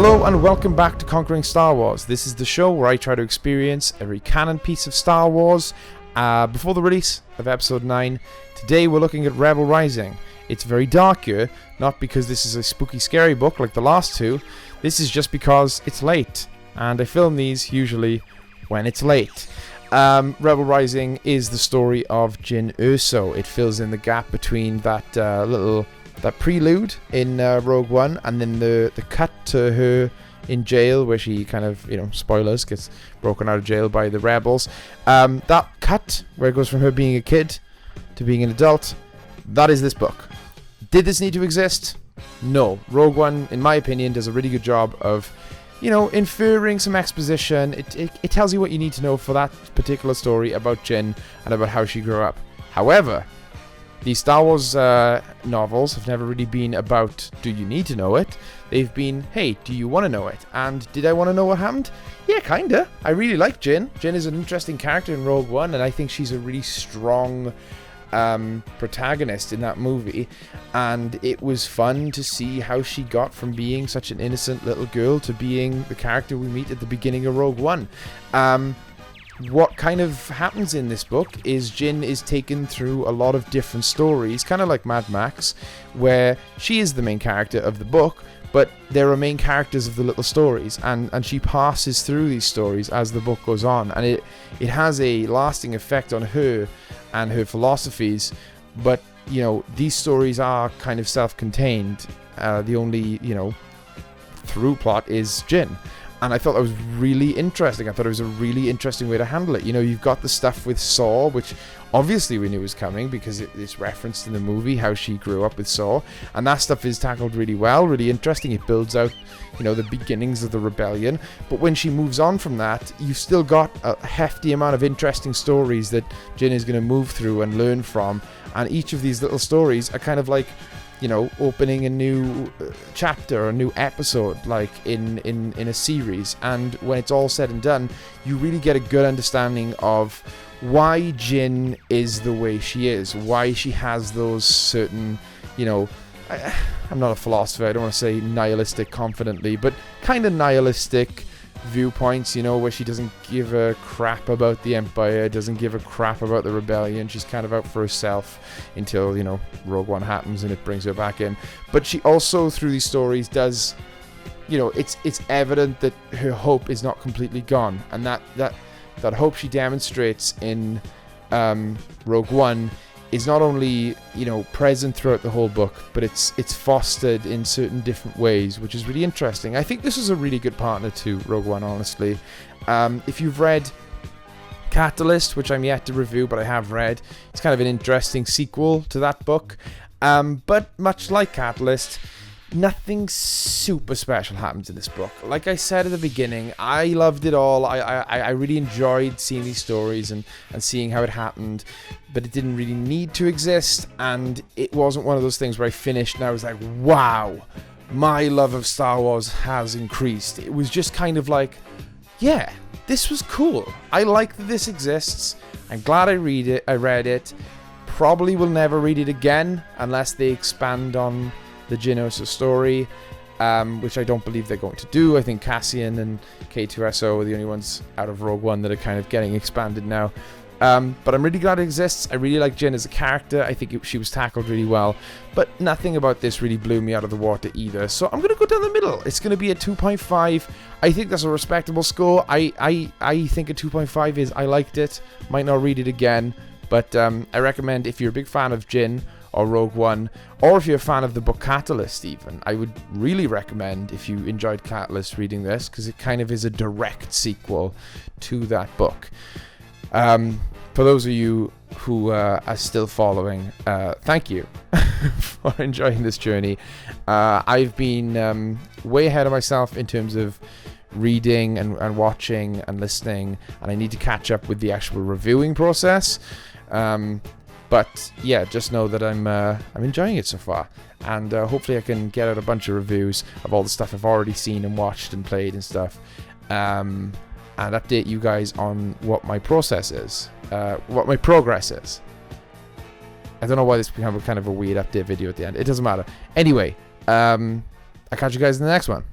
Hello and welcome back to Conquering Star Wars. This is the show where I try to experience every canon piece of Star Wars before the release of Episode 9. Today we're looking at Rebel Rising. It's very dark here, not because this is a spooky scary book like the last two. This is just because it's late, and I film these usually when it's late. Rebel Rising is the story of Jyn Erso. It fills in the gap between that that prelude in Rogue One and then the cut to her in jail where she kind of, spoilers, gets broken out of jail by the rebels. That cut where it goes from her being a kid to being an adult, that is this book. Did this need to exist? No. Rogue One, in my opinion, does a really good job of, inferring some exposition. It tells you what you need to know for that particular story about Jyn and about how she grew up. However, these Star Wars novels have never really been about, do you need to know it? They've been, hey, do you want to know it? And did I want to know what happened? Yeah, kinda. I really like Jyn. Jyn is an interesting character in Rogue One, and I think she's a really strong protagonist in that movie. And it was fun to see how she got from being such an innocent little girl to being the character we meet at the beginning of Rogue One. What kind of happens in this book is Jyn is taken through a lot of different stories, kind of like Mad Max, where she is the main character of the book, but there are main characters of the little stories, and she passes through these stories as the book goes on, and it has a lasting effect on her and her philosophies. But these stories are kind of self-contained. The only through plot is Jyn. And I thought that was really interesting. I thought it was a really interesting way to handle it. You've got the stuff with Saw, which obviously we knew was coming because it's referenced in the movie, how she grew up with Saw. And that stuff is tackled really well, really interesting. It builds out, the beginnings of the rebellion. But when she moves on from that, you've still got a hefty amount of interesting stories that Jyn is going to move through and learn from. And each of these little stories are kind of like, opening a new chapter or a new episode, like in a series. And when it's all said and done, you really get a good understanding of why Jyn is the way she is, why she has those certain, I'm not a philosopher, I don't want to say nihilistic confidently, but kind of nihilistic viewpoints, where she doesn't give a crap about the Empire, doesn't give a crap about the rebellion. She's kind of out for herself until, Rogue One happens and it brings her back in. But she also, through these stories, does, it's evident that her hope is not completely gone, and that hope she demonstrates in Rogue One is not only, present throughout the whole book, but it's fostered in certain different ways, which is really interesting. I think this is a really good partner to Rogue One, honestly. If you've read Catalyst, which I'm yet to review, but I have read, it's kind of an interesting sequel to that book. But much like Catalyst, nothing super special happens in this book. Like I said at the beginning, I loved it all. I really enjoyed seeing these stories and seeing how it happened, but it didn't really need to exist, and it wasn't one of those things where I finished and I was like, wow, my love of Star Wars has increased. It was just kind of like, yeah, this was cool. I like that this exists. I'm glad I read it. Probably will never read it again unless they expand on the Jyn Erso story, which I don't believe they're going to do. I think Cassian and K2SO are the only ones out of Rogue One that are kind of getting expanded now. But I'm really glad it exists. I really like Jyn as a character. I think she was tackled really well. But nothing about this really blew me out of the water either. So I'm going to go down the middle. It's going to be a 2.5. I think that's a respectable score. I think a 2.5 is, I liked it. Might not read it again. But I recommend, if you're a big fan of Jyn or Rogue One, or if you're a fan of the book Catalyst even, I would really recommend, if you enjoyed Catalyst, reading this, because it kind of is a direct sequel to that book. For those of you who are still following, thank you for enjoying this journey. I've been way ahead of myself in terms of reading and watching and listening, and I need to catch up with the actual reviewing process. But yeah, just know that I'm enjoying it so far, and hopefully I can get out a bunch of reviews of all the stuff I've already seen and watched and played and stuff, and update you guys on what my process is, what my progress is. I don't know why this became kind of a weird update video at the end. It doesn't matter. Anyway, I'll catch you guys in the next one.